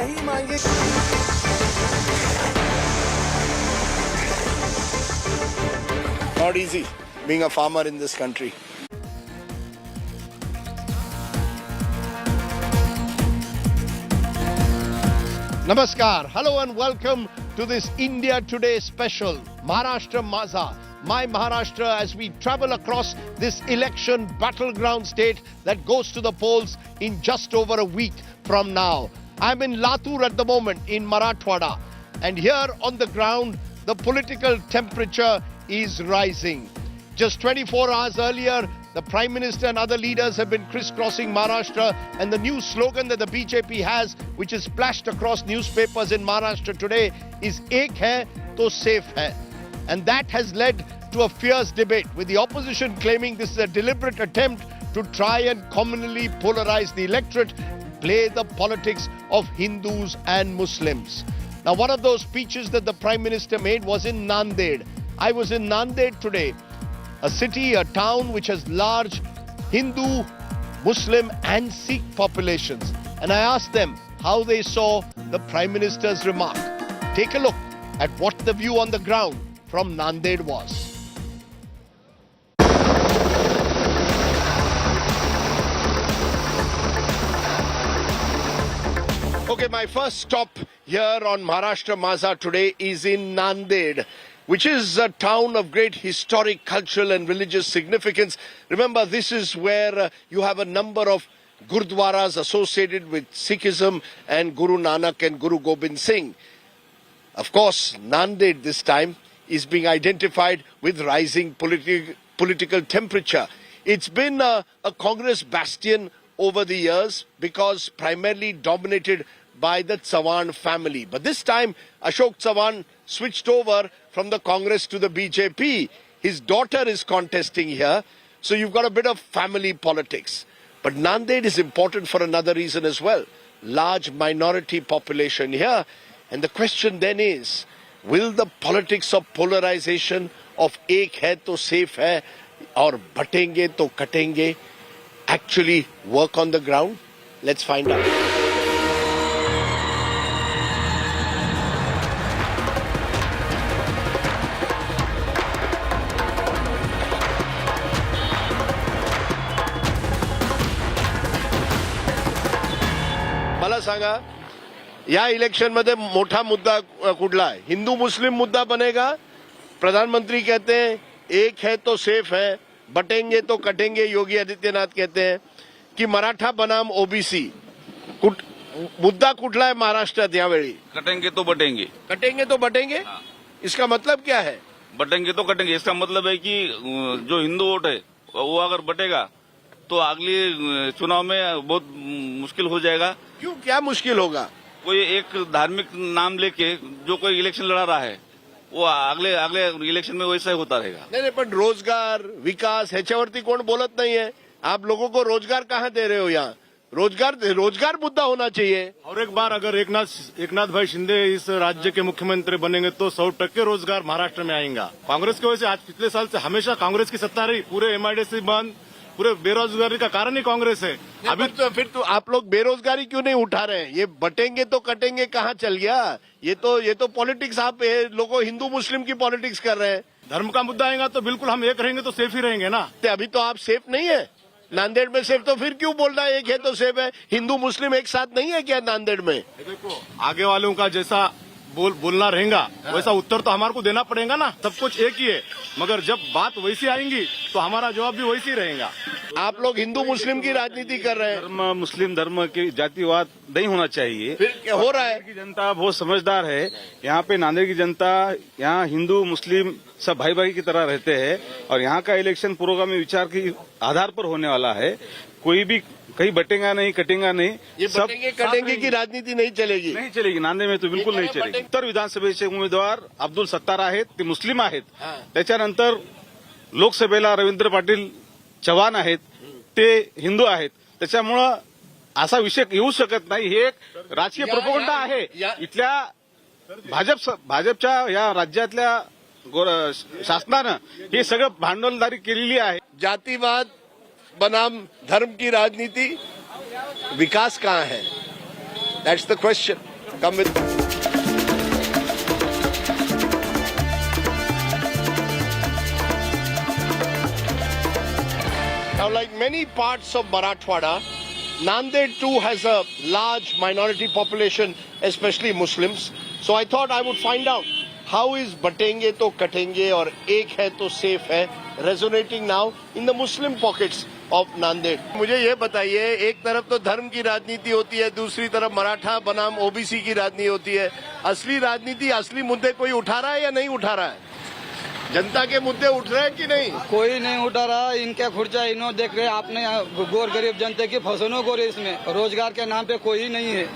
नहीं मांगे। Not easy being a farmer in this country. Namaskar, hello and welcome to this India Today special, Maharashtra Maza, my Maharashtra, as we travel across this election battleground state that goes to the polls in just over a week from now. I'm in Latur at the moment in Marathwada, and here on the ground, the political temperature is rising. Just 24 hours earlier, the Prime Minister and other leaders have been crisscrossing Maharashtra, and the new slogan that the BJP has, which is splashed across newspapers in Maharashtra today, is "Ek hai to safe hai." And that has led to a fierce debate, with the opposition claiming this is a deliberate attempt to try and communally polarize the electorate, play the politics of Hindus and Muslims. Now, one of those speeches that the Prime Minister made was in Nanded. I was in Nanded today, a city, a town which has large Hindu, Muslim and Sikh populations. And I asked them how they saw the Prime Minister's remark. Take a look at what the view on the ground from Nanded was. Okay, my first stop here on Maharashtra Maza today is in Nanded, which is a town of great historic, cultural and religious significance. Remember, this is where you have a number of gurdwaras associated with Sikhism and Guru Nanak and Guru Gobind Singh. Of course, Nanded this time is being identified with rising political temperature. It's been a Congress bastion over the years because primarily dominated by the Chavan family. But this time, Ashok Chavan switched over from the Congress to the BJP. His daughter is contesting here, so you've got a bit of family politics. But Nanded is important for another reason as well. Large minority population here. And the question then is, will the politics of polarization of ek hai to safe hai or batenge to katenge actually work on the ground? Let's find out. मला सांगा, या election मध्ये मोठा मुद्दा कुठला आहे? हिंदू मुस्लिम मुद्दा बनेगा? प्रधानमंत्री कहते हैं एक है तो सेफ है, बटेंगे तो कटेंगे, योगी आदित्यनाथ कहते हैं की मराठा बनाम ओबीसी. मुद्दा कुठला आहे महाराष्ट्रात यावेळी? कटेंगे तो बटेंगे. कटेंगे तो बटेंगे. इसका मतलब क्या है? बटेंगे तो कटेंगे, इसका मतलब है कि जो हिंदू वोट है वो अगर बटेगा तो अगले चुनाव में बहुत मुश्किल हो जाएगा. क्यों, क्या मुश्किल होगा? कोई एक धार्मिक नाम लेके जो कोई इलेक्शन लड़ा रहा है वो अगले इलेक्शन में वैसा ही होता रहेगा. नहीं, पण रोजगार, विकास ह्याच्यावरती कोण बोलत नाहीये. आप लोगों को रोजगार कहाँ दे रहे हो? यहाँ रोजगार मुद्दा होना चाहिए. और एक बार अगर एकनाथ भाई शिंदे इस राज्य के मुख्यमंत्री बनेंगे तो 100% रोजगार महाराष्ट्र में आएगा. कांग्रेस की वजह से आज पिछले साल से हमेशा कांग्रेस की सत्ता रही. पूरे एमआईडीसी बंद, पूरे बेरोजगारी का कारण ही कांग्रेस है. अभी तो फिर तो आप लोग बेरोजगारी क्यों नहीं उठा रहे हैं? ये बटेंगे तो कटेंगे कहाँ चल गया? ये तो पॉलिटिक्स, आप लोगों हिंदू मुस्लिम की पॉलिटिक्स कर रहे हैं. धर्म का मुद्दा आएगा तो बिल्कुल हम एक रहेंगे तो सेफ ही रहेंगे ना. अभी तो आप सेफ नहीं है नांदेड़ में. सेफ तो फिर क्यों बोल रहा है एक है तो सेफ है? हिंदू मुस्लिम एक साथ नहीं है क्या नांदेड़ में? देखो, आगे वालों का जैसा बोलना रहेगा वैसा उत्तर तो हमारे को देना पड़ेगा ना. सब कुछ एक ही है, मगर जब बात वैसी आएंगी तो हमारा जवाब भी वैसी रहेगा. आप लोग हिंदू मुस्लिम की राजनीति कर रहे हैं. धर्म, मुस्लिम धर्म की जातिवाद नहीं होना चाहिए. फिर क्या हो रहा है? की जनता बहुत समझदार है. यहाँ पे नांदेड़ की जनता, यहाँ हिंदू मुस्लिम सब भाई भाई की तरह रहते हैं और यहाँ का इलेक्शन पुरोगामी विचार के आधार पर होने वाला है. कोई भी कहीं बटेगा नहीं, कटेगा नहीं. ये बटेंगे कटेंगे की राजनीति नहीं चलेगी. नांदेड में तो बिलकुल नाही चलेगी. उत्तर विधानसभेचे उमेदवार अब्दुल सत्तार आहेत, ते मुस्लिम आहेत. त्याच्यानंतर लोकसभेला रवींद्र पाटील चव्हाण आहेत, ते हिंदू आहेत. त्याच्यामुळं असा विषय येऊ शकत नाही. हे एक राजकीय प्रोपगंडा आहे. इथल्या भाजपच्या या राज्यातल्या शासनानं हे सगळं भांडवलदारी केलेली आहे. जातिवाद बनाम धर्म की राजनीति, विकास कहाँ है? That's the question. Come with. Now, like many parts of Marathwada, Nanded too has a large minority population, especially Muslims. So I thought I would find out how is batenge to katenge or ek hai to safe hai resonating now in the Muslim pockets of Nanded. मुझे ये बताइए, एक तरफ तो धर्म की राजनीति होती है, दूसरी तरफ मराठा बनाम ओबीसी की राजनीति होती है. असली राजनीति, असली मुद्दे कोई उठा रहा है या नहीं उठा रहा है? जनता के मुद्दे उठ रहे हैं कि नहीं? कोई नहीं उठा रहा. इनके खुर्चा इन्हों देख रहे. आपने गोर गरीब जनता की फसलों को इसमें रोजगार के नाम पे कोई नहीं है.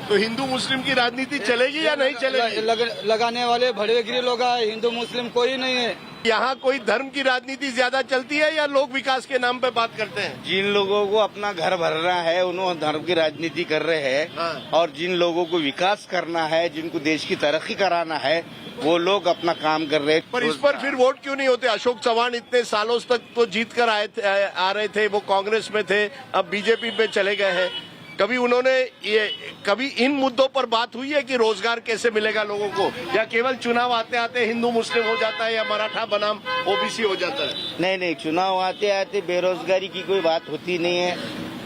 तो हिंदू मुस्लिम की राजनीति चलेगी या नहीं चलेगी? लगाने वाले भड़ेगिरी लोग हैं. हिंदू मुस्लिम कोई नहीं है. यहाँ कोई धर्म की राजनीति ज्यादा चलती है या लोग विकास के नाम पे बात करते हैं? जिन लोगों को अपना घर भरना है उन्होंने धर्म की राजनीति कर रहे हैं. हाँ. और जिन लोगों को विकास करना है, जिनको देश की तरक्की कराना है, वो लोग अपना काम कर रहे हैं. पर इस पर फिर वोट क्यों नहीं होते? अशोक चौहान इतने सालों तक तो जीत कर आ रहे थे, वो कांग्रेस में थे, अब बीजेपी पे चले गए हैं. कभी इन मुद्दों पर बात हुई है कि रोजगार कैसे मिलेगा लोगों को, या केवल चुनाव आते आते हिंदू मुस्लिम हो जाता है या मराठा बनाम ओबीसी हो जाता है? नहीं, चुनाव आते आते बेरोजगारी की कोई बात होती नहीं है.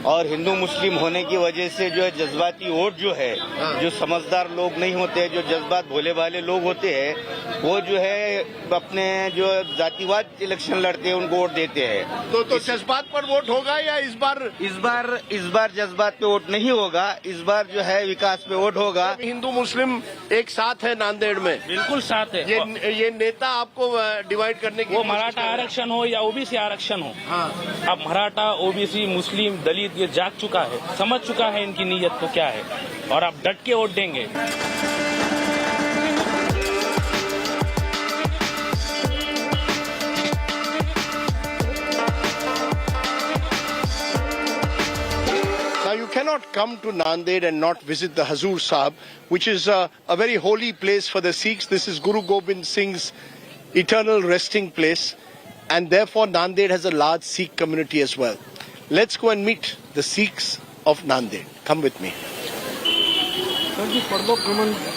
और हिंदू मुस्लिम होने की वजह से जो है जज्बाती वोट जो है, जो समझदार लोग नहीं होते, जो जज्बात भोले भाले लोग होते हैं, वो जो है अपने जो जातिवाद इलेक्शन लड़ते हैं उनको वोट देते हैं. तो जज्बात पर वोट होगा या इस बार जज्बात पे वोट नहीं होगा. इस बार जो है विकास पे वोट होगा. हिंदू मुस्लिम एक साथ है नांदेड़ में? बिल्कुल साथ है. ये नेता आपको डिवाइड करने की वो मराठा आरक्षण हो या ओबीसी आरक्षण हो. हाँ. अब मराठा, ओबीसी, मुस्लिम, दलित ये जाग चुका है, समझ चुका है इनकी नीयत तो क्या है, और आप डट के वोट देंगे. Now you cannot come to Nanded and not visit the Hazur Sahib, which is a very holy place for the Sikhs. This is Guru Gobind Singh's eternal resting place, and therefore Nanded has a large Sikh community as well. Let's go and meet the Sikhs of Nanded. Come with me.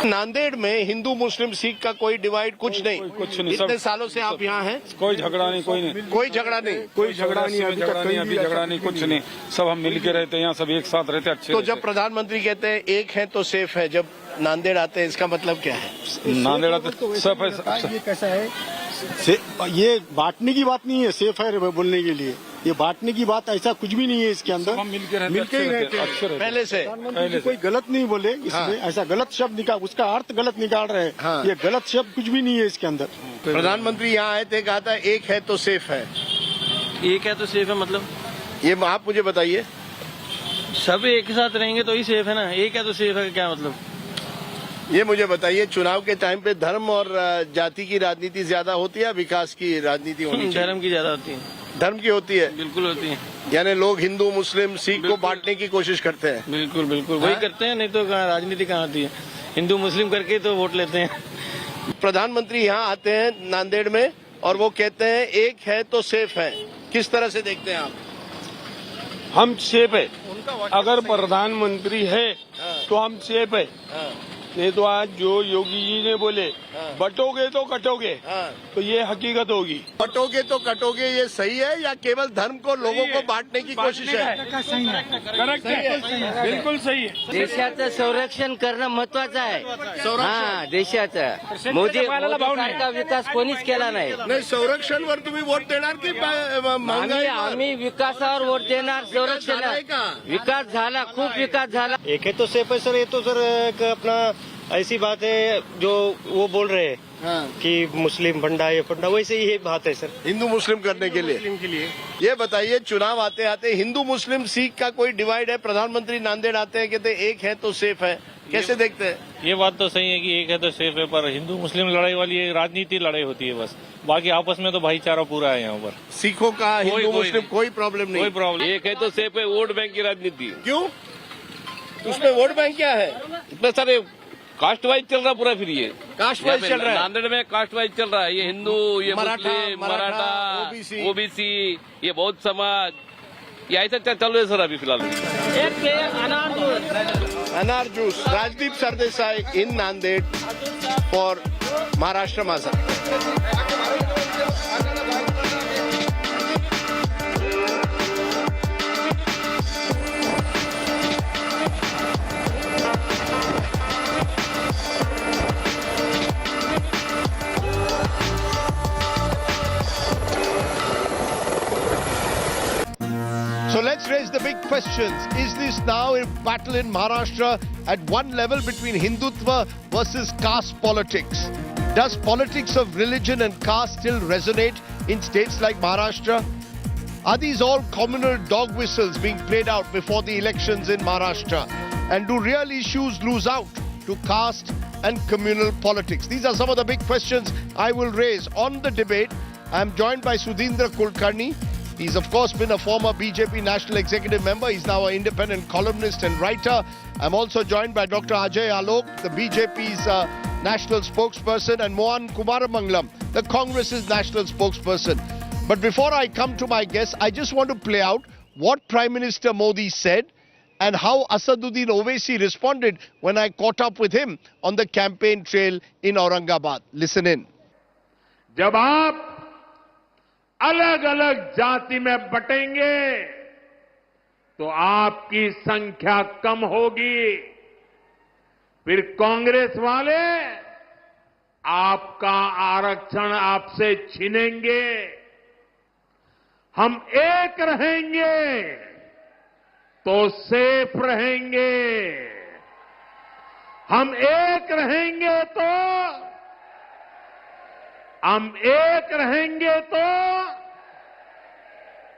Nanded में हिंदू मुस्लिम सिख का कोई divide कुछ नहीं. इतने सालों से आप यहाँ हैं? कोई झगड़ा नहीं, कोई नहीं, कोई झगड़ा नहीं, कोई झगड़ा नहीं, अभी झगड़ा नहीं, कुछ नहीं. सब हम मिल के रहते हैं यहाँ, सब एक साथ रहते हैं, अच्छे. तो जब प्रधानमंत्री कहते हैं एक है तो सेफ है, जब नांदेड़ आते हैं इसका मतलब क्या है? नांदेड़ आते सब है. ये कैसा है? ये बांटने की बात नहीं है. सेफ है बोलने के लिए, ये बांटने की बात ऐसा कुछ भी नहीं है इसके अंदर. हम मिल के रहते हैं पहले से. कोई गलत नहीं बोले इसमें. हाँ. ऐसा गलत शब्द निकाल, उसका अर्थ गलत निकाल रहे हैं. हाँ. ये गलत शब्द कुछ भी नहीं है इसके अंदर. प्रधानमंत्री यहाँ आए थे, कहा था एक है तो सेफ है. एक है तो सेफ है मतलब? ये आप मुझे बताइए. सब एक साथ रहेंगे तो ही सेफ है ना. एक है तो सेफ है क्या मतलब? ये मुझे बताइए, चुनाव के टाइम पे धर्म और जाति की राजनीति ज्यादा होती है या विकास की राजनीति होती है? धर्म की ज्यादा होती है. धर्म की होती है? बिल्कुल होती है. यानी लोग हिंदू मुस्लिम सिख को बांटने की कोशिश करते हैं. बिल्कुल वही करते हैं, नहीं तो राजनीति कहाँ होती है. हिंदू मुस्लिम करके तो वोट लेते हैं. प्रधानमंत्री यहाँ आते हैं नांदेड़ में और वो कहते हैं एक है तो सेफ है. किस तरह से देखते हैं आप? हम सेफ है. अगर प्रधानमंत्री है तो हम सेफ है. नहीं तो आज जो योगी जी ने बोले बटोगे तो कटोगे, तो ये हकीकत होगी. बटोगे तो कटोगे, ये सही है या केवल धर्म को लोगों को बांटने की कोशिश है? करेक्ट है, बिल्कुल सही है. देशाचं संरक्षण करणं महत्वाचं आहे. हा, देशाचं. मोदी सरकारचा विकास कोणीच केला नाही. नाही, संरक्षणवर तुम्ही वोट देणार की महागाई? आम्ही विकासावर वोट देणार. संरक्षण विकास झाला, खूप विकास झाला. एक है तो सेफ है सर. ये तो सर अपना ऐसी बात है जो वो बोल रहे हैं कि मुस्लिम फंडा ये फंडा, वैसे ही बात है सर. हिंदू मुस्लिम करने के लिए. ये बताइए, चुनाव आते आते हिंदू मुस्लिम सिख का कोई डिवाइड है? प्रधानमंत्री नांदेड़ आते हैं, कहते एक है तो सेफ है. कैसे देखते हैं? ये बात तो सही है कि एक है तो सेफ है, पर हिंदू मुस्लिम लड़ाई वाली राजनीति लड़ाई होती है बस. बाकी आपस में तो भाईचारा पूरा है यहाँ पर. सिखों का हिंदू मुस्लिम कोई प्रॉब्लम नहीं. कोई प्रॉब्लम. एक है तो सेफ है, वोट बैंक की राजनीति. क्यों? उसमें वोट बैंक क्या है? इतने सारे कास्ट वाइज चल रहा पूरा. फिर ये कास्ट वाइज चल रहा है. नांदेड़ में कास्ट वाइज चल रहा है. ये हिंदू, ये मुस्लिम, मराठा, ओबीसी, ये बौद्ध समाज, यायचं चालू आहे सर अभी फिलहाल. Anar juice. Rajdeep Sardesai in Nanded for Maharashtra Maza. So let's raise the big questions. Is this now a battle in Maharashtra at one level between Hindutva versus caste politics? Does politics of religion and caste still resonate in states like Maharashtra? Are these all communal dog whistles being played out before the elections in Maharashtra? And do real issues lose out to caste and communal politics? These are some of the big questions I will raise on the debate. I am joined by Sudhindra Kulkarni. He's of course been a former BJP National Executive Member. He's now an independent columnist and writer. I'm also joined by Dr. Ajay Alok, the BJP's national spokesperson, and Mohan Kumaramangalam, the Congress's national spokesperson. But before I come to my guests, I just want to play out what Prime Minister Modi said and how Asaduddin Owaisi responded when I caught up with him on the campaign trail in Aurangabad. Listen in. जब आप अलग अलग जाति में बटेंगे तो आपकी संख्या कम होगी, फिर कांग्रेस वाले आपका आरक्षण आपसे छीनेंगे. हम एक रहेंगे तो सेफ रहेंगे. हम एक रहेंगे तो हम एक रहेंगे तो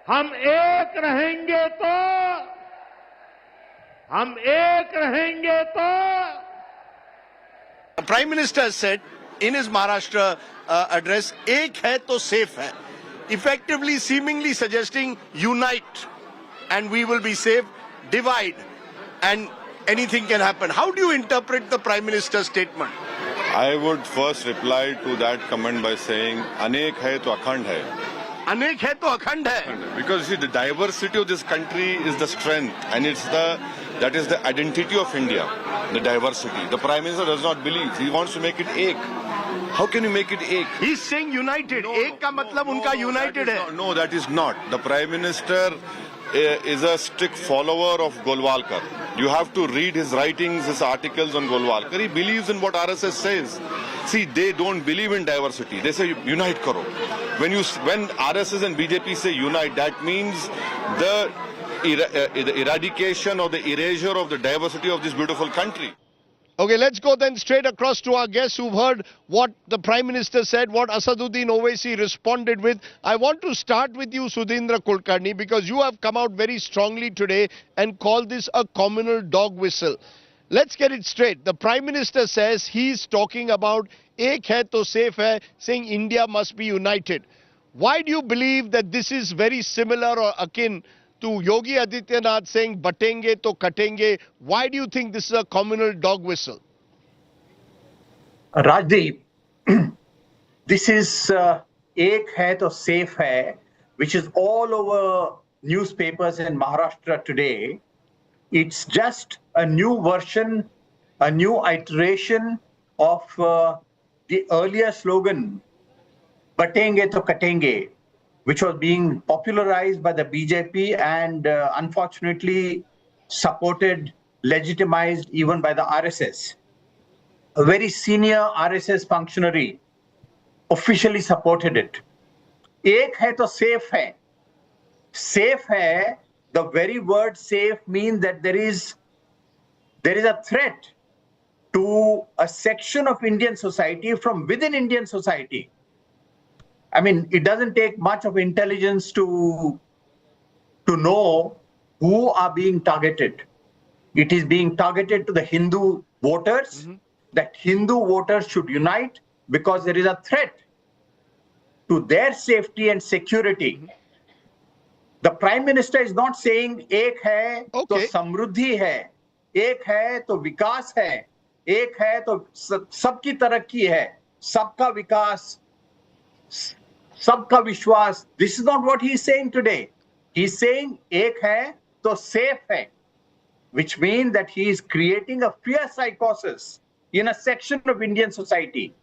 हम एक रहेंगे तो हम एक रहेंगे तो. The Prime Minister said in his Maharashtra address, "Ek hai to safe hai," effectively, seemingly suggesting unite and we will be safe, divide and anything can happen. How do you interpret the Prime Minister's statement? I would first reply to that comment by saying, "Anek hai to akhand hai." Anek hai to akhand hai. Because you see, the diversity of this country is the strength, and that is the identity of India. The diversity. The Prime Minister does not believe. He wants to make it ek. How can you make it ek? He's saying united. Ek ka matlab unka united hai. No, that is not. The Prime Minister is a strict follower of Golwalkar. You have to read his writings, his articles on Golwalkar. He believes in what RSS says. See, they don't believe in diversity. They say unite karo. When RSS and BJP say unite, that means the eradication or the erasure of the diversity of this beautiful country. Okay, let's go then straight across to our guests who've heard what the Prime Minister said, what Asaduddin Owaisi responded with. I want to start with you, Sudhindra Kulkarni, because you have come out very strongly today and called this a communal dog whistle. Let's get it straight. The Prime Minister says he's talking about ek hai to safe hai, saying India must be united. Why do you believe that this is very similar or akin to Yogi Adityanath saying batenge to katenge? Why do you think this is a communal dog whistle? Rajdeep, this is ek hai to safe hai, which is all over newspapers in Maharashtra today. It's just a new version, a new iteration of the earlier slogan, batenge to katenge, which was being popularized by the BJP and unfortunately supported, legitimized even by the RSS. A very senior RSS functionary officially supported it. Ek hai to safe hai. Safe hai, the very word safe means that there is a threat to a section of Indian society from within Indian society. I mean, it doesn't take much of intelligence to know who are being targeted. It is being targeted to the Hindu voters, that Hindu voters should unite because there is a threat to their safety and security. The Prime Minister is not saying ek hai to samruddhi hai, ek hai to vikas hai, ek hai to sabki tarakki hai, sabka vikas, sabka vishwas. This is not what he is saying today. He's saying ek hai to safe hai, which means that he is creating a fear psychosis in a section of Indian society.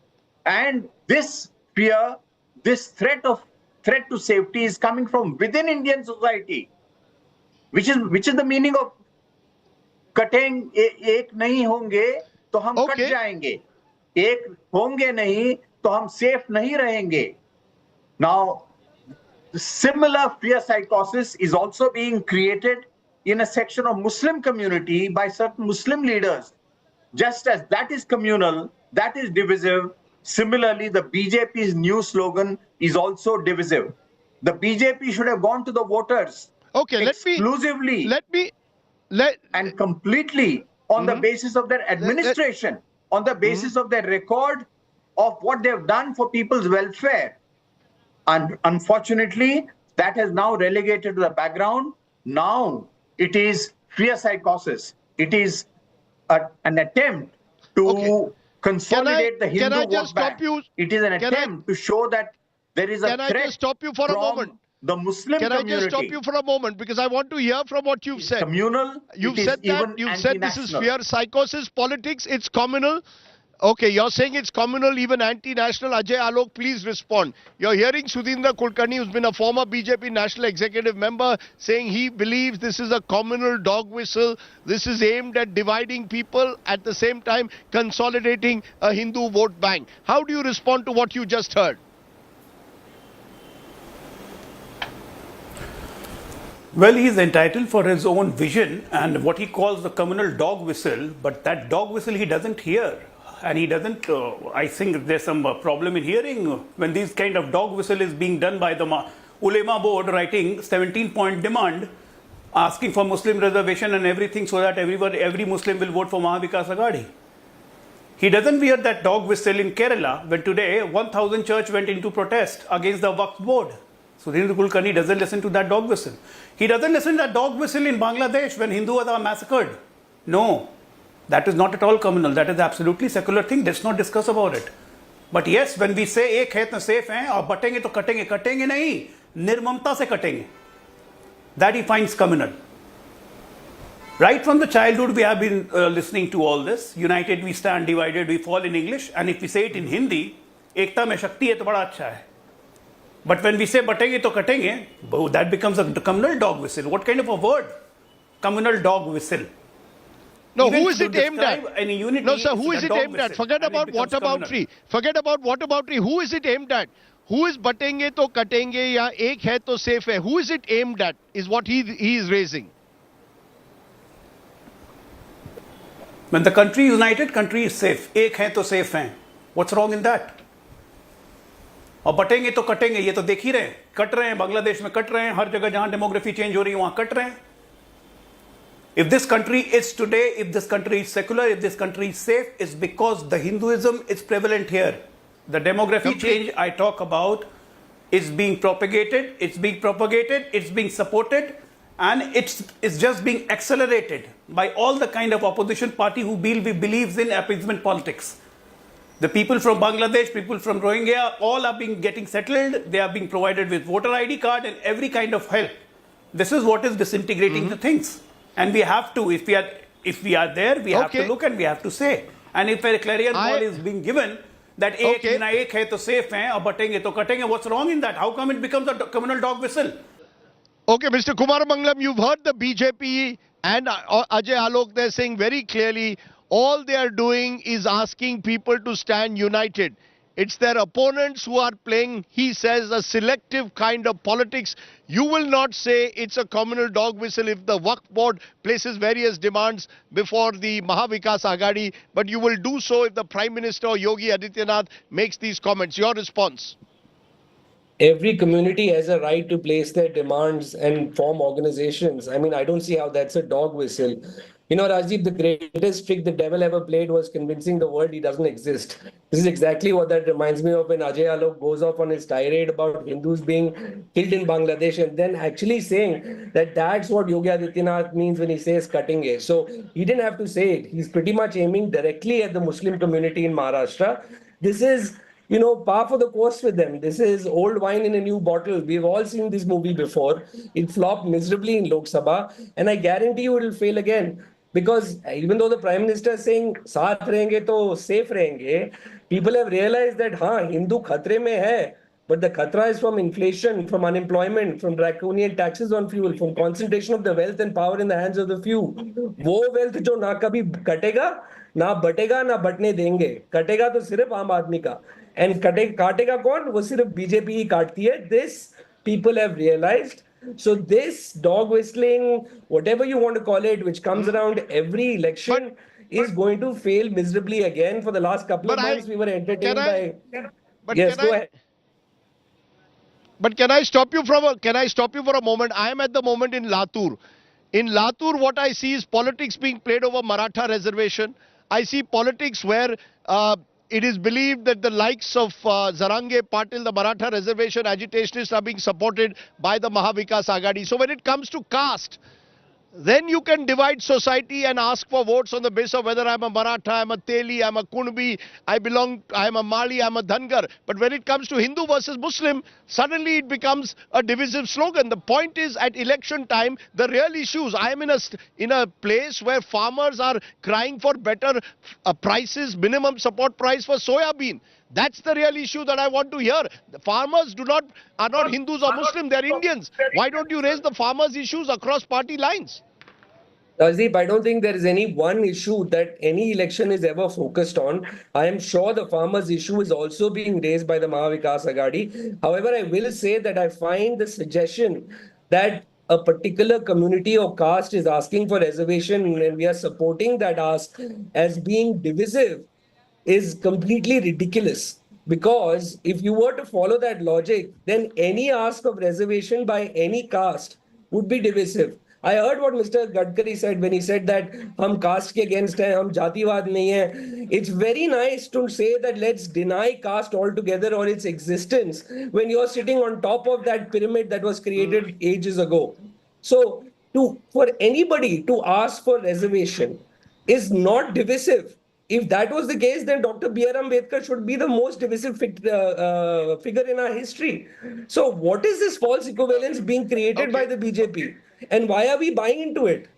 And this fear, this threat to safety is coming from within Indian society, which is the meaning of एक नहीं होंगे तो हम cut जाएंगे, एक होंगे नहीं तो हम safe नहीं रहेंगे. Now, similar fear psychosis is also being created in a section of Muslim community by certain Muslim leaders. Just as that is communal, that is divisive, similarly the BJP's new slogan is also divisive. The BJP should have gone to the voters exclusively and completely on the basis of their administration, on the basis of their record of what they have done for people's welfare. And unfortunately, that has now relegated to the background. Now it is fear psychosis. It is an attempt to consolidate the Hindu vote bank. It is an attempt to show that there is a threat. Can I just stop you for a moment? The Muslim community. Can I just stop you for a moment, because I want to hear from what you've said. Communal. You've said this is fear psychosis politics. It's communal. Okay, you're saying it's communal, even anti-national. Ajay Alok, please respond. You're hearing Sudhindra Kulkarni, who's been a former BJP national executive member, saying he believes this is a communal dog whistle. This is aimed at dividing people, at the same time consolidating a Hindu vote bank. How do you respond to what you just heard? Well, he is entitled for his own vision and what he calls the communal dog whistle, but that dog whistle he doesn't hear. And he doesn't, I think there's some problem in hearing when this kind of dog whistle is being done by the Ulema board, writing 17-point demand, asking for Muslim reservation and everything so that every Muslim will vote for Mahavikas Aghadi. He doesn't hear that dog whistle in Kerala when today 1,000 church went into protest against the Waqf board. Sudhindra Kulkarni doesn't listen to that dog whistle. He doesn't listen to that dog whistle in Bangladesh when Hindus are massacred. No. That is not at all communal. That is absolutely secular thing. Let's not discuss about it. But yes, when we say एक है तो safe है और बटेंगे तो कटेंगे, कटेंगे नहीं, निर्ममता से कटेंगे. That he finds communal. Right from the childhood, we have been listening to all this. United we stand, divided we fall in English. And if we say it in Hindi, एकता में शक्ति है तो बड़ा अच्छा है. But when we say बटेंगे तो कटेंगे, that becomes a communal dog whistle. What kind of a word? Communal dog whistle. No, Even who is it aimed at? Unity, no, sir, who is it aimed at? Forget about whataboutery. Forget about whataboutery. Who is it aimed at? Who is batenge to katenge ya ek hai to safe hai? Who is it aimed at is what he is raising. When the country is united, country is safe. Ek hai to safe hai. What's wrong in that? और बटेंगे तो कटेंगे, ये तो देख ही रहे हैं. Cut रहे हैं, बांग्लादेश में कट रहे हैं, हर जगह जहां डेमोग्राफी चेंज हो रही है वहां कट रहे हैं. If this country is today, if this country is secular, if this country is safe, it's because the Hinduism is prevalent here. The demography change I talk about is being propagated, it's being supported, and it's just being accelerated by all the kind of opposition party who believes in appeasement politics. The people from Bangladesh, people from Rohingya, all are getting settled, they are being provided with voter ID card and every kind of help. This is what is disintegrating the things. And we have to, if we are there, we have to look and we have to say. And if a clarion call is being given that ek hai to safe hai aur batenge to katenge, what's wrong in that? How come it becomes a communal dog whistle? Okay, Mr. Kumar Mangalam, you've heard the BJP and Ajay Alok, they're saying very clearly all they are doing is asking people to stand united. It's their opponents who are playing, he says, a selective kind of politics. You will not say it's a communal dog whistle if the Waqf board places various demands before the Mahavikas Aghadi, but you will do so if the Prime Minister Yogi Adityanath makes these comments. Your response? Every community has a right to place their demands and form organizations. I mean, I don't see how that's a dog whistle. You know, Rajdeep, the greatest trick the devil ever played was convincing the world he doesn't exist. This is exactly what that reminds me of when Ajay Alok goes off on his tirade about Hindus being killed in Bangladesh and then actually saying that that's what Yogi Adityanath means when he says cutting it. So he didn't have to say it. He's pretty much aiming directly at the Muslim community in Maharashtra. This is par for the course with them. This is old wine in a new bottle. We've all seen this movie before. It flopped miserably in Lok Sabha, and I guarantee you it'll fail again. Because even though the Prime Minister is saying, "Saath rahenge to safe rahenge," people have realized that, Hindu khatre mein hai, but the khatra is from inflation, from unemployment, from draconian taxes on fuel, from concentration of the wealth and power in the hands of the few. वो wealth जो ना कभी कटेगा, ना बटेगा, ना बटने देंगे. कटेगा तो सिर्फ आम आदमी का. And काटेगा कौन? वो सिर्फ बीजेपी ही काटती है. This people have realized. So this dog whistling, whatever you want to call it, which comes around every election, is going to fail miserably again. For the last couple of months, we were entertained by. Yes, go ahead. But can I stop you for a moment? I am at the moment in Latur. In Latur, what I see is politics being played over Maratha reservation. I see politics where it is believed that the likes of Zarange Patil, the Maratha reservation agitationists, are being supported by the Mahavikas Agadi. So when it comes to caste, then you can divide society and ask for votes on the basis of whether I'm a Maratha, I'm a Teli, I'm a Kunbi, I'm a Mali, I'm a Dhangar. But when it comes to Hindu versus Muslim, suddenly it becomes a divisive slogan. The point is, at election time, the real issues. I am in a place where farmers are crying for better prices, minimum support price for soya bean. That's the real issue that I want to hear. The farmers are not Hindus or Muslim, they're Indians. Why don't you raise the farmers' issues across party lines? Rajdeep, I don't think there is any one issue that any election is ever focused on. I am sure the farmers' issue is also being raised by the Mahavikas Agadi. However, I will say that I find the suggestion that a particular community or caste is asking for reservation and we are supporting that ask as being divisive is completely ridiculous. Because if you were to follow that logic, then any ask of reservation by any caste would be divisive. I heard what Mr. Gadkari said when he said that hum caste ke against hai, hum jatiwad nahi hai. It's very nice to say that let's deny caste altogether or its existence when you're sitting on top of that pyramid that was created ages ago. So for anybody to ask for reservation is not divisive. If that was the case, then Dr. B.R. Ambedkar should be the most divisive figure in our history. So what is this false equivalence being created by the BJP? And why are we buying into it?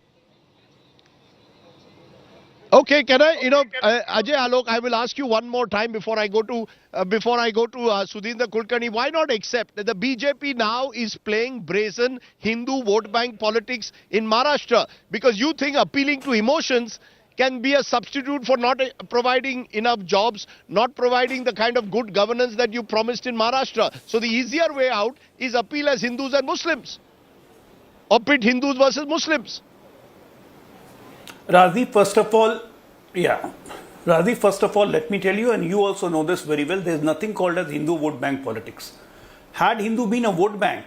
Okay, can I, Ajay Alok, I will ask you one more time before I go to Sudhindra Kulkarni. Why not accept that the BJP now is playing brazen Hindu vote bank politics in Maharashtra? Because you think appealing to emotions can be a substitute for not providing enough jobs, not providing the kind of good governance that you promised in Maharashtra. So the easier way out is appeal as Hindus and Muslims, or pit Hindus versus Muslims. Rajdeep, first of all, let me tell you, and you also know this very well, there is nothing called as Hindu vote bank politics. Had Hindu been a vote bank,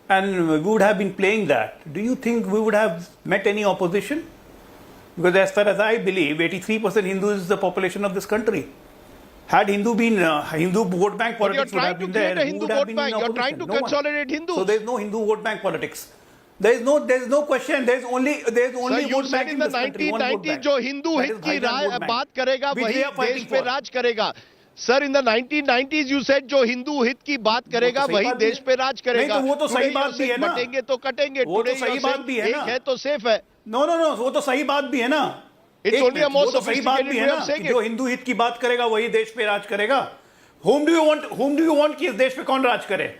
and we would have been playing that, do you think we would have met any opposition? Because as far as I believe, 83% Hindus is the population of this country. Had Hindu been Hindu vote bank politics would have been there. You're trying to consolidate Hindus. So there is no Hindu vote bank politics. There is no question. There is only vote bank in the 1990s. जो हिंदू हित की बात करेगा वही देश पे राज करेगा. Sir, in the 1990s you said जो हिंदू हित की बात करेगा वही देश पे राज करेगा. नहीं तो वो तो सही बात भी है ना. बटेंगे तो कटेंगे. वो तो सही बात भी है ना. एक है तो सेफ है. No, वो तो सही बात भी है ना. It's only a more sophisticated way of saying it. जो हिंदू हित की बात करेगा वही देश पे राज करेगा. Whom do you want कि इस देश पे कौन राज करे?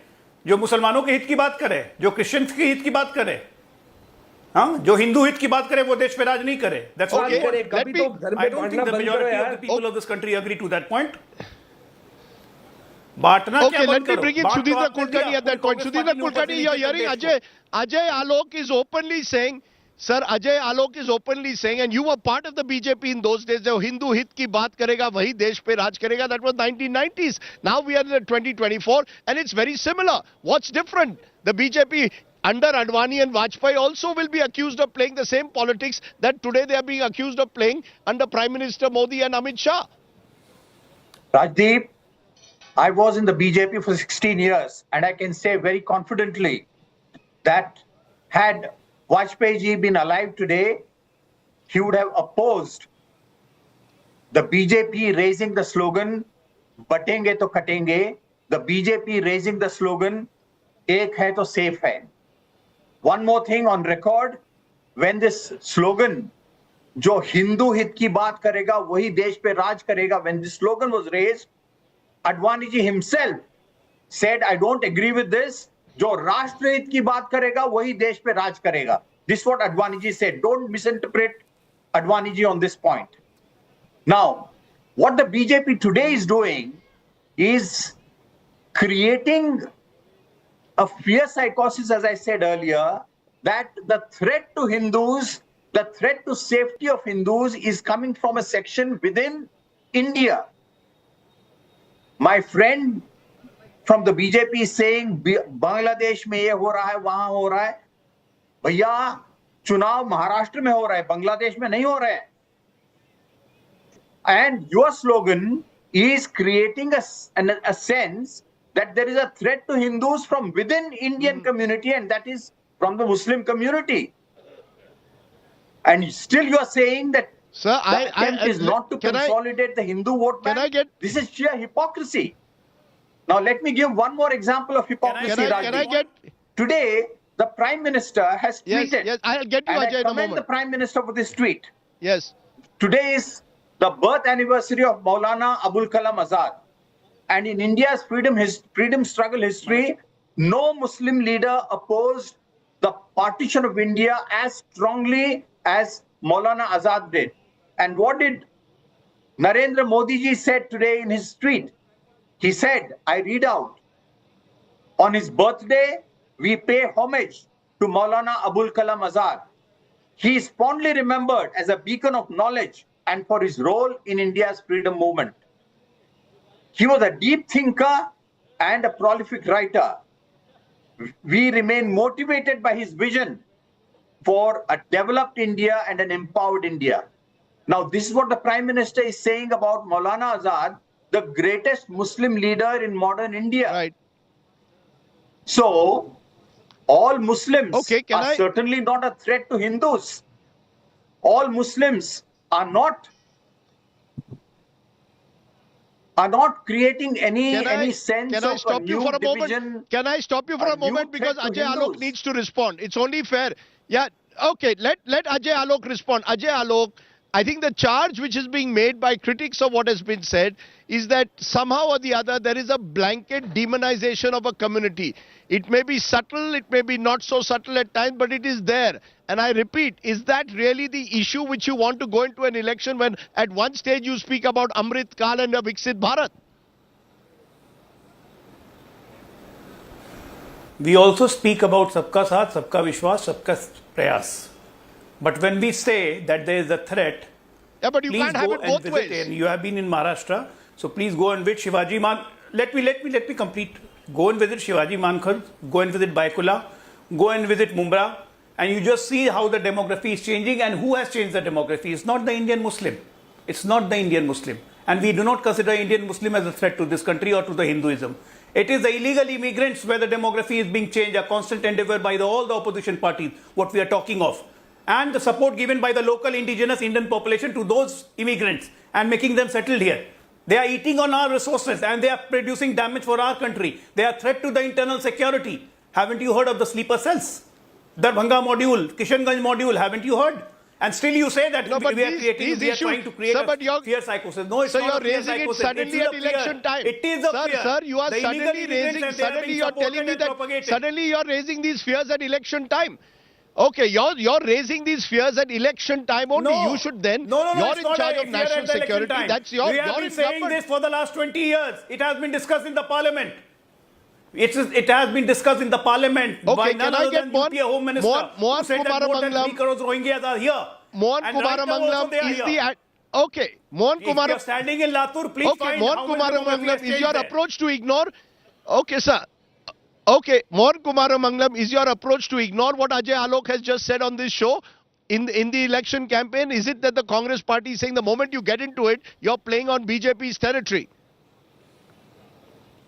जो मुसलमानों के हित की बात करे, जो क्रिश्चियंस के हित की बात करे, जो हिंदू हित की बात करे वो देश पे राज नहीं करे. That's all. I don't think the majority of the people of this country agree to that point. Okay, let me bring in Sudhindra Kulkarni at that point. Sudhindra Kulkarni, you're hearing Ajay Alok is openly saying, Sir, Ajay Alok is openly saying, and you were part of the BJP in those days, जो हिंदू हित की बात करेगा वही देश पे राज करेगा. That was 1990s. Now we are in 2024 and it's very similar. What's different? The BJP under Advani and Vajpayee also will be accused of playing the same politics that today they are being accused of playing under Prime Minister Modi and Amit Shah. Rajdeep, I was in the BJP for 16 years and I can say very confidently that had Vajpayee ji been alive today, he would have opposed the BJP raising the slogan बटेंगे तो कटेंगे. The BJP raising the slogan, एक है तो safe है. One more thing on record, when this slogan, जो हिंदू हित की बात करेगा वही देश पे राज करेगा, when this slogan was raised, Advani ji himself said, I don't agree with this. जो राष्ट्र हित की बात करेगा वही देश पे राज करेगा. This is what Advani ji said. Don't misinterpret Advani ji on this point. Now, what the BJP today is doing is creating a fear psychosis, as I said earlier, that the threat to Hindus, the threat to safety of Hindus is coming from a section within India. My friend from the BJP is saying Bangladesh में ये हो रहा है, वहां हो रहा है. भैया, चुनाव महाराष्ट्र में हो रहा है, बांग्लादेश में नहीं हो रहा है. And your slogan is creating a sense that there is a threat to Hindus from within Indian community, and that is from the Muslim community. And still you are saying that Sir, the attempt is not to consolidate the Hindu vote bank. This is sheer hypocrisy. Now let me give one more example of hypocrisy. Today, the Prime Minister has tweeted. Yes, I'll get to and Ajay I in a commend moment. the Prime Minister for this tweet. Yes. Today is the birth anniversary of Maulana Abul Kalam Azad. And in India's freedom struggle history, no Muslim leader opposed the partition of India as strongly as Maulana Azad did. And what did Narendra Modi ji said today in his tweet? He said, I read out, on his birthday, we pay homage to Maulana Abul Kalam Azad. He is fondly remembered as a beacon of knowledge and for his role in India's freedom movement. He was a deep thinker and a prolific writer. We remain motivated by his vision for a developed India and an empowered India. Now, this is what the Prime Minister is saying about Maulana Azad, the greatest Muslim leader in modern India. Right. So, all Muslims are certainly not a threat to Hindus. All Muslims are not creating any sense Can I of stop a you new for a division. moment? Can I stop you for a moment because Ajay Alok needs to respond? It's only fair. Yeah, okay, let Ajay Alok respond. Ajay Alok, I think the charge which is being made by critics of what has been said is that somehow or the other there is a blanket demonization of a community. It may be subtle, it may be not so subtle at times, but it is there. And I repeat, is that really the issue which you want to go into an election when at one stage you speak about Amrit Kal and a Viksit Bharat? We also speak about Sabka Saath, Sabka Vishwas, Sabka Prayas. But when we say that there is a threat, but you please can't have go it and both visit. ways. And you have been in Maharashtra, so please go and visit Shivaji Man. Let me complete. Go and visit Shivaji Mankar, go and visit Baikula, go and visit Mumbai, and you just see how the demography is changing and who has changed the demography. It's not the Indian Muslim. It's not the Indian Muslim. And we do not consider Indian Muslim as a threat to this country or to the Hinduism. It is the illegal immigrants where the demography is being changed, a constant endeavor by all the opposition parties, what we are talking of. And the support given by the local indigenous Indian population to those immigrants and making them settled here. They are eating on our resources and they are producing damage for our country. They are a threat to the internal security. Haven't you heard of the sleeper cells? Darbhanga module, Kishanganj module, haven't you heard? And still you say that we are trying to create a fear psychosis. No, it's not a fear psychosis. Suddenly at election time. It is a fear. Sir, you are suddenly raising these fears at election time. Okay, you're raising these fears at election time only. No. You should then. No, you're it's in not charge a of fear national at the election security. time. That's your. We have been saying this for the last 20 years. It has been discussed in the parliament. It has been discussed in the parliament by none other than UP Home Minister. Who said that more than 3 crore Rohingyas are here. Mohan Kumaramanglam is the. Okay, Mohan Kumar. If you're standing in Latur, please find Mohan Kumaramanglam is your approach to ignore. Okay, sir. Okay, Mohan Kumaramanglam, is your approach to ignore what Ajay Alok has just said on this show in the election campaign? Is it that the Congress party is saying the moment you get into it, you're playing on BJP's territory?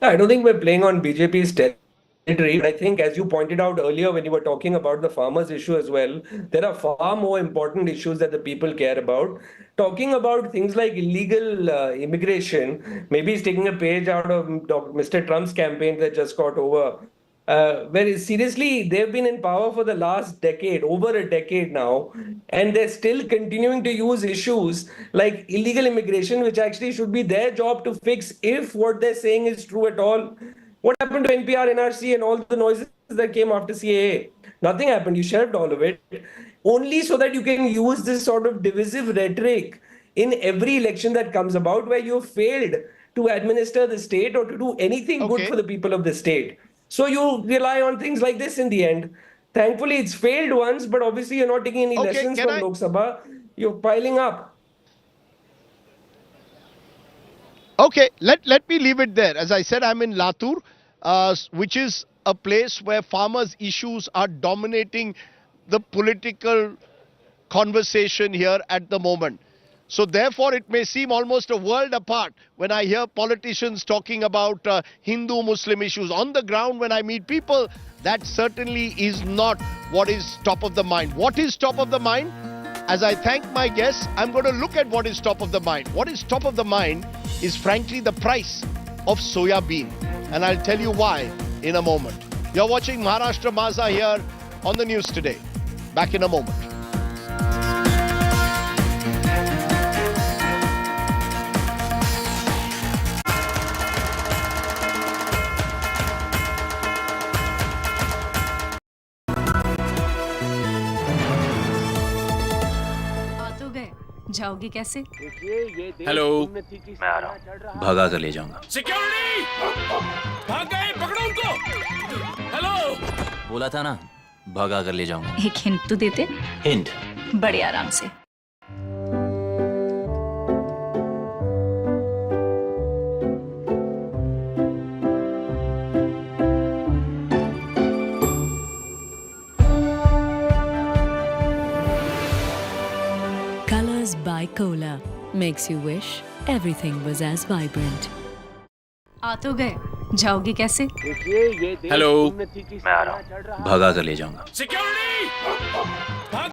I don't think we're playing on BJP's territory. I think, as you pointed out earlier when you were talking about the farmers' issue as well, there are far more important issues that the people care about. Talking about things like illegal immigration, maybe he's taking a page out of Mr. Trump's campaign that just got over. Where seriously, they've been in power for the last decade, over a decade now, and they're still continuing to use issues like illegal immigration, which actually should be their job to fix if what they're saying is true at all. What happened to NPR, NRC, and all the noises that came after CAA? Nothing happened. You shelved all of it, only so that you can use this sort of divisive rhetoric in every election that comes about, where you failed to administer the state or to do anything good for the people of the state. So you rely on things like this in the end. Thankfully, it's failed once, but obviously you're not taking any lessons from Lok Sabha. You're piling up. Okay, let me leave it there. As I said, I'm in Latur, which is a place where farmers' issues are dominating the political conversation here at the moment. So therefore, it may seem almost a world apart when I hear politicians talking about Hindu-Muslim issues. On the ground, when I meet people, that certainly is not what is top of the mind. What is top of the mind? As I thank my guests, I'm going to look at what is top of the mind. What is top of the mind is frankly the price of soya bean. And I'll tell you why in a moment. You're watching Maharashtra Maza here on the news today. Back in a moment. जाओगी कैसे? Hello, मैं आ रहा हूँ। भगा कर ले जाऊंगा। Security! भाग गए, पकड़ो उनको! हेलो! बोला था ना, भगा कर ले जाऊंगा। एक हिंट तो देते? हिंट? बड़े आराम से। By Cola makes you wish everything was as vibrant. आ तो गए, जाओगी कैसे? हेलो, मैं आ रहा हूँ। भगा कर ले जाऊंगा। सिक्योरिटी!